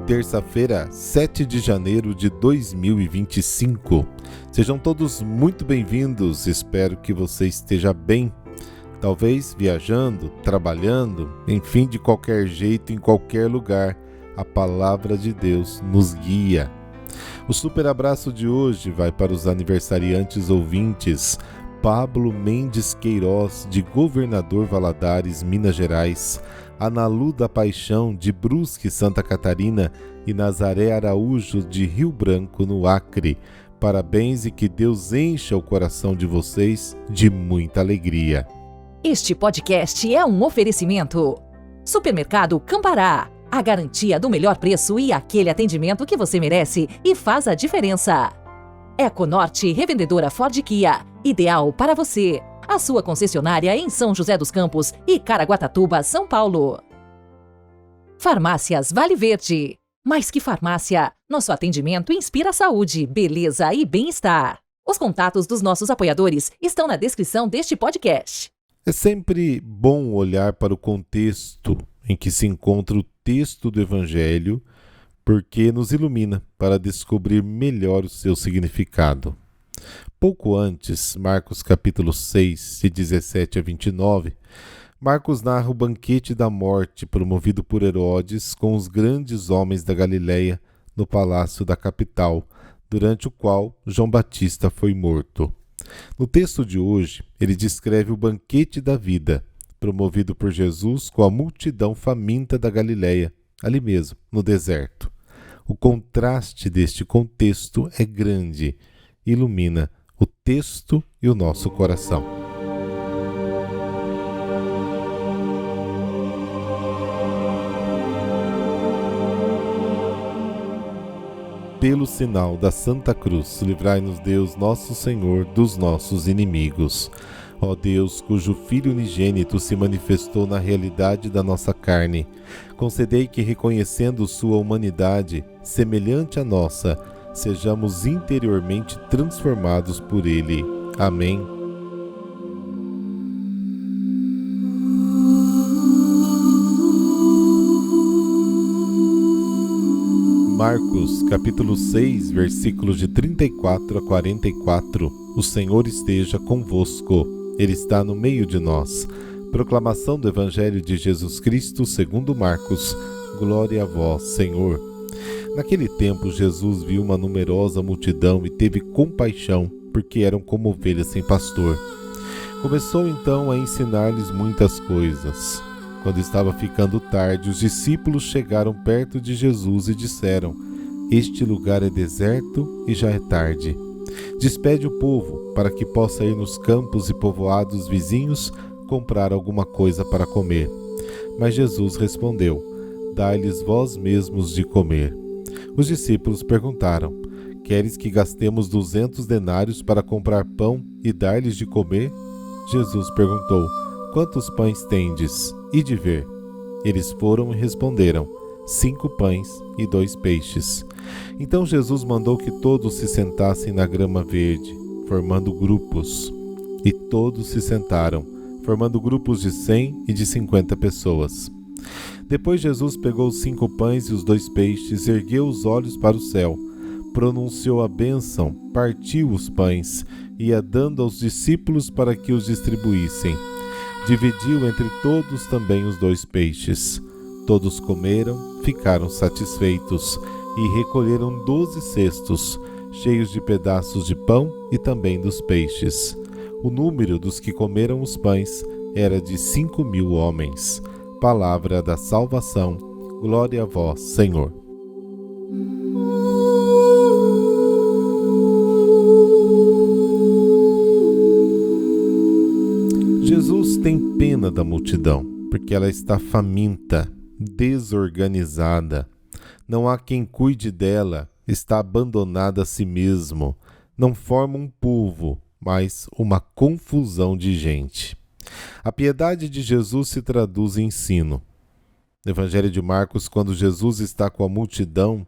terça-feira, 7 de janeiro de 2025. Sejam todos muito bem-vindos, espero que você esteja bem. Talvez viajando, trabalhando, enfim, de qualquer jeito, em qualquer lugar, a palavra de Deus nos guia. O super abraço de hoje vai para os aniversariantes ouvintes: Pablo Mendes Queiroz, de Governador Valadares, Minas Gerais, Analu da Paixão, de Brusque, Santa Catarina, e Nazaré Araújo, de Rio Branco, no Acre. Parabéns e que Deus encha o coração de vocês de muita alegria. Este podcast é um oferecimento. Supermercado Campará, a garantia do melhor preço e aquele atendimento que você merece e faz a diferença. Econorte, revendedora Ford Kia, ideal para você. A sua concessionária em São José dos Campos e Caraguatatuba, São Paulo. Farmácias Vale Verde. Mais que farmácia, nosso atendimento inspira saúde, beleza e bem-estar. Os contatos dos nossos apoiadores estão na descrição deste podcast. É sempre bom olhar para o contexto em que se encontra o texto do Evangelho, porque nos ilumina para descobrir melhor o seu significado. Pouco antes, Marcos capítulo 6, de 17 a 29, Marcos narra o banquete da morte promovido por Herodes com os grandes homens da Galileia no palácio da capital, durante o qual João Batista foi morto. No texto de hoje, ele descreve o banquete da vida, promovido por Jesus com a multidão faminta da Galileia, ali mesmo, no deserto. O contraste deste contexto é grande, ilumina o texto e o nosso coração. Pelo sinal da Santa Cruz, livrai-nos Deus nosso Senhor dos nossos inimigos. Ó Deus, cujo Filho unigênito se manifestou na realidade da nossa carne, concedei que, reconhecendo sua humanidade, semelhante à nossa, sejamos interiormente transformados por ele. Amém. Marcos, capítulo 6, versículos de 34 a 44. O Senhor esteja convosco. Ele está no meio de nós. Proclamação do Evangelho de Jesus Cristo segundo Marcos. Glória a vós, Senhor. Naquele tempo, Jesus viu uma numerosa multidão e teve compaixão, porque eram como ovelhas sem pastor. Começou então a ensinar-lhes muitas coisas. Quando estava ficando tarde, os discípulos chegaram perto de Jesus e disseram: Este lugar é deserto e já é tarde. Despede o povo, para que possa ir nos campos e povoados vizinhos comprar alguma coisa para comer. Mas Jesus respondeu: Dai-lhes vós mesmos de comer. Os discípulos perguntaram: Queres que gastemos 200 denários para comprar pão e dar-lhes de comer? Jesus perguntou: Quantos pães tendes? Ide ver. Eles foram e responderam: 5 pães e 2 peixes. Então Jesus mandou que todos se sentassem na grama verde, formando grupos. E todos se sentaram, formando grupos de 100 e de 50 pessoas. Depois Jesus pegou os 5 pães e os 2 peixes, ergueu os olhos para o céu, pronunciou a bênção, partiu os pães, e ia dando aos discípulos para que os distribuíssem. Dividiu entre todos também os 2 peixes. Todos comeram, ficaram satisfeitos, e recolheram 12 cestos, cheios de pedaços de pão e também dos peixes. O número dos que comeram os pães era de 5.000 homens. Palavra da salvação. Glória a vós, Senhor. Jesus tem pena da multidão, porque ela está faminta, desorganizada. Não há quem cuide dela, está abandonada a si mesmo. Não forma um povo, mas uma confusão de gente. A piedade de Jesus se traduz em ensino. No Evangelho de Marcos, quando Jesus está com a multidão,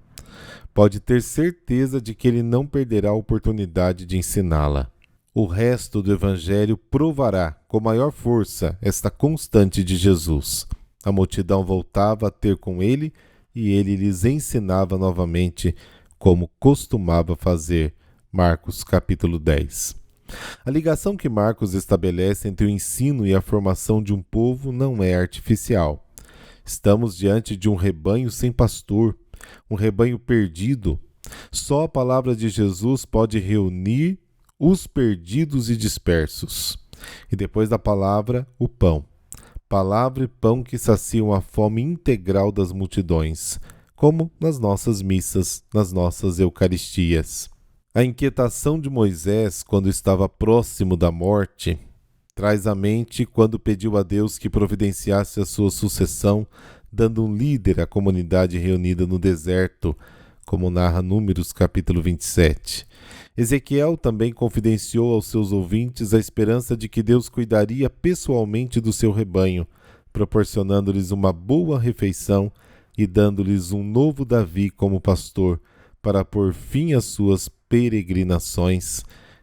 pode ter certeza de que ele não perderá a oportunidade de ensiná-la. O resto do Evangelho provará com maior força esta constante de Jesus. A multidão voltava a ter com ele e ele lhes ensinava novamente como costumava fazer. Marcos capítulo 10. A ligação que Marcos estabelece entre o ensino e a formação de um povo não é artificial. Estamos diante de um rebanho sem pastor, um rebanho perdido. Só a palavra de Jesus pode reunir os perdidos e dispersos. E depois da palavra, o pão. Palavra e pão que saciam a fome integral das multidões, como nas nossas missas, nas nossas eucaristias. A inquietação de Moisés, quando estava próximo da morte, traz à mente quando pediu a Deus que providenciasse a sua sucessão, dando um líder à comunidade reunida no deserto, como narra Números capítulo 27. Ezequiel também confidenciou aos seus ouvintes a esperança de que Deus cuidaria pessoalmente do seu rebanho, proporcionando-lhes uma boa refeição e dando-lhes um novo Davi como pastor, para pôr fim às suas peregrinações.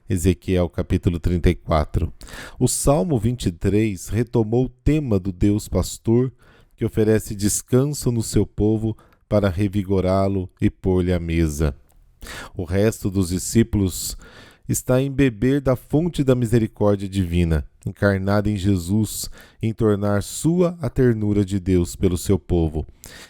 Ezequiel capítulo 34. O Salmo 23 retomou o tema do Deus pastor, que oferece descanso no seu povo para revigorá-lo e pôr-lhe à mesa. O resto dos discípulos está em beber da fonte da misericórdia divina, encarnada em Jesus, em tornar sua a ternura de Deus pelo seu povo.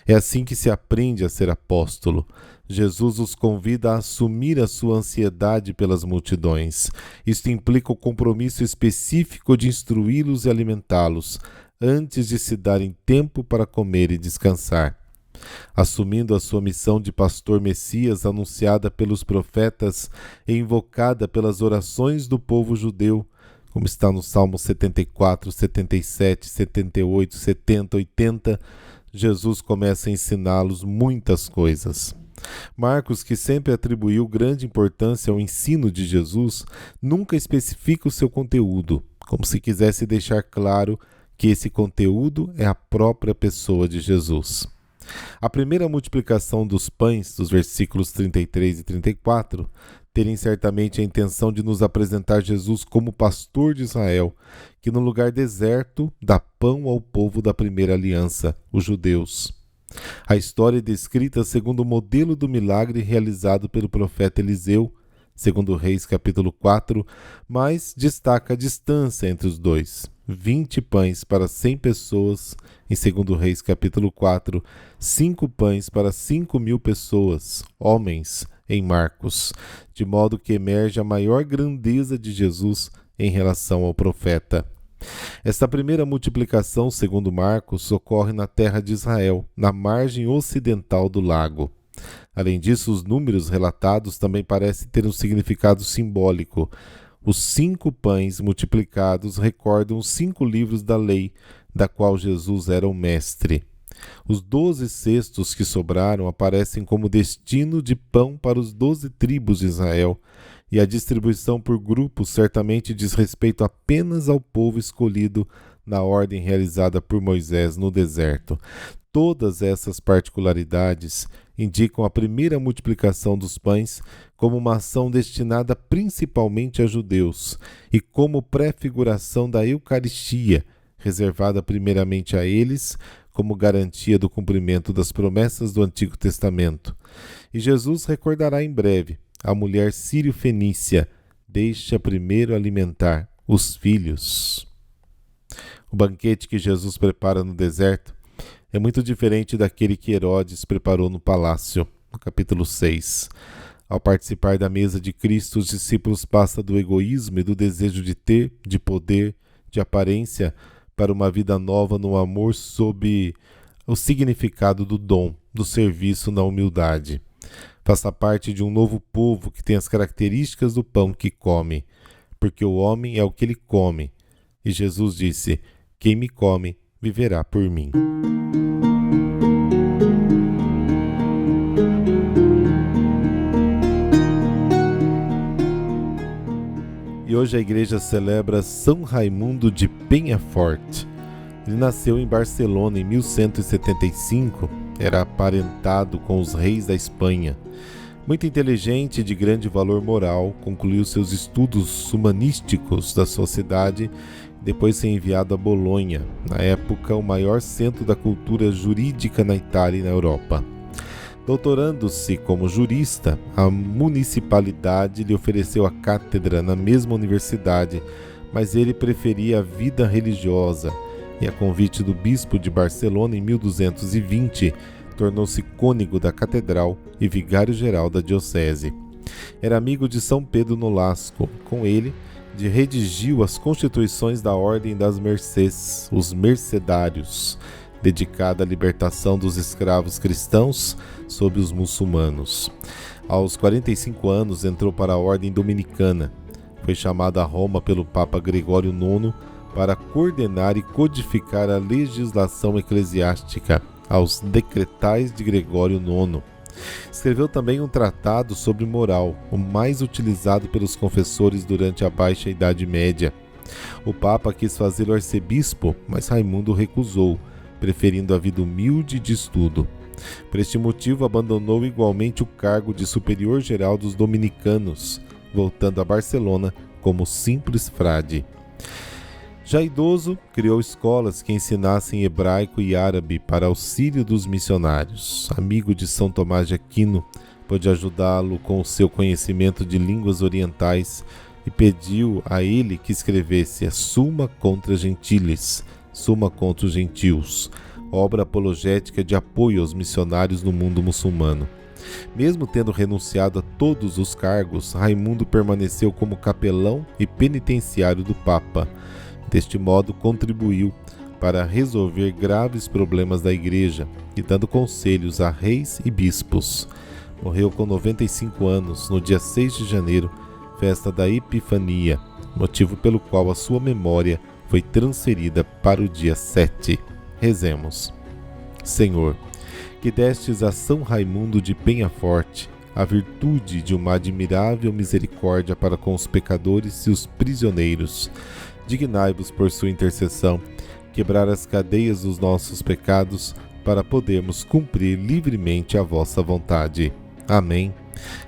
É assim que se aprende a ser apóstolo. Jesus os convida a assumir a sua ansiedade pelas multidões. Isto implica o compromisso específico de instruí-los e alimentá-los, antes de se darem tempo para comer e descansar. Assumindo a sua missão de pastor Messias anunciada pelos profetas e invocada pelas orações do povo judeu, como está no Salmo 74, 77, 78, 70, 80, Jesus começa a ensiná-los muitas coisas. Marcos, que sempre atribuiu grande importância ao ensino de Jesus, nunca especifica o seu conteúdo, como se quisesse deixar claro que esse conteúdo é a própria pessoa de Jesus. A primeira multiplicação dos pães, dos versículos 33 e 34, terem certamente a intenção de nos apresentar Jesus como pastor de Israel, que no lugar deserto dá pão ao povo da primeira aliança, os judeus. A história é descrita segundo o modelo do milagre realizado pelo profeta Eliseu, segundo Reis capítulo 4, mas destaca a distância entre os dois. 20 pães para 100 pessoas, em 2 Reis capítulo 4, 5 pães para 5.000 pessoas, homens, em Marcos, de modo que emerge a maior grandeza de Jesus em relação ao profeta. Esta primeira multiplicação, segundo Marcos, ocorre na terra de Israel, na margem ocidental do lago. Além disso, os números relatados também parecem ter um significado simbólico. Os 5 pães multiplicados recordam os 5 livros da lei, da qual Jesus era o mestre. Os 12 cestos que sobraram aparecem como destino de pão para os 12 tribos de Israel, e a distribuição por grupos certamente diz respeito apenas ao povo escolhido na ordem realizada por Moisés no deserto. Todas essas particularidades indicam a primeira multiplicação dos pães como uma ação destinada principalmente a judeus e como prefiguração da Eucaristia, reservada primeiramente a eles como garantia do cumprimento das promessas do Antigo Testamento. E Jesus recordará em breve a mulher sírio-fenícia: deixa primeiro alimentar os filhos. O banquete que Jesus prepara no deserto é muito diferente daquele que Herodes preparou no palácio, no capítulo 6. Ao participar da mesa de Cristo, os discípulos passam do egoísmo e do desejo de ter, de poder, de aparência, para uma vida nova no amor sob o significado do dom, do serviço na humildade. Faça parte de um novo povo que tem as características do pão que come, porque o homem é o que ele come. E Jesus disse: quem me come viverá por mim. E hoje a igreja celebra São Raimundo de Peñafort. Ele nasceu em Barcelona em 1175, era aparentado com os reis da Espanha. Muito inteligente e de grande valor moral, concluiu seus estudos humanísticos da sua cidade e depois foi enviado a Bolonha, na época o maior centro da cultura jurídica na Itália e na Europa. Doutorando-se como jurista, a municipalidade lhe ofereceu a cátedra na mesma universidade, mas ele preferia a vida religiosa e, a convite do bispo de Barcelona em 1220, tornou-se cônego da catedral e vigário-geral da diocese. Era amigo de São Pedro Nolasco. Com ele, redigiu as constituições da Ordem das Mercês, os Mercedários, dedicada à libertação dos escravos cristãos sob os muçulmanos. Aos 45 anos entrou para a Ordem Dominicana. Foi chamado a Roma pelo Papa Gregório IX para coordenar e codificar a legislação eclesiástica, aos Decretais de Gregório IX. Escreveu também um tratado sobre moral, o mais utilizado pelos confessores durante a Baixa Idade Média. O Papa quis fazê-lo arcebispo, mas Raimundo recusou, preferindo a vida humilde de estudo. Por este motivo, abandonou igualmente o cargo de superior geral dos dominicanos, voltando a Barcelona como simples frade. Já idoso, criou escolas que ensinassem hebraico e árabe para auxílio dos missionários. Amigo de São Tomás de Aquino, pôde ajudá-lo com o seu conhecimento de línguas orientais e pediu a ele que escrevesse a Summa contra Gentiles, Summa contra os Gentios, obra apologética de apoio aos missionários no mundo muçulmano. Mesmo tendo renunciado a todos os cargos, Raimundo permaneceu como capelão e penitenciário do Papa. Deste modo, contribuiu para resolver graves problemas da Igreja e dando conselhos a reis e bispos. Morreu com 95 anos, no dia 6 de janeiro, festa da Epifania, motivo pelo qual a sua memória foi transferida para o dia 7. Rezemos. Senhor, que destes a São Raimundo de Penhaforte a virtude de uma admirável misericórdia para com os pecadores e os prisioneiros, dignai-vos por sua intercessão, quebrar as cadeias dos nossos pecados, para podermos cumprir livremente a vossa vontade. Amém.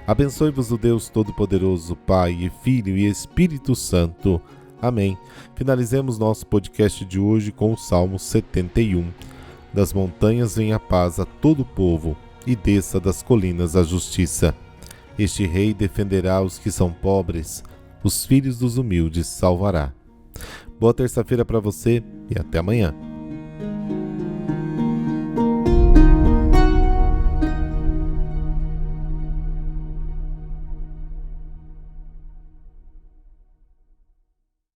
Abençoe-vos o Deus Todo-Poderoso, Pai e Filho e Espírito Santo. Amém. Finalizemos nosso podcast de hoje com o Salmo 71. Das montanhas vem a paz a todo o povo, e desça das colinas a justiça. Este rei defenderá os que são pobres, os filhos dos humildes salvará. Boa terça-feira para você e até amanhã.